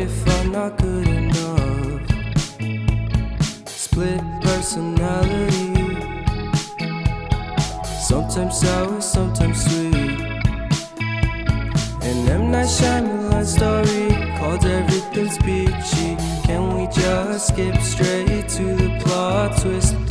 if I'm not good enough? Split personality, sometimes sour, sometimes sweet. An M. Night Shyamalan story called Everything's Peachy. Can we just skip straight to the plot twist?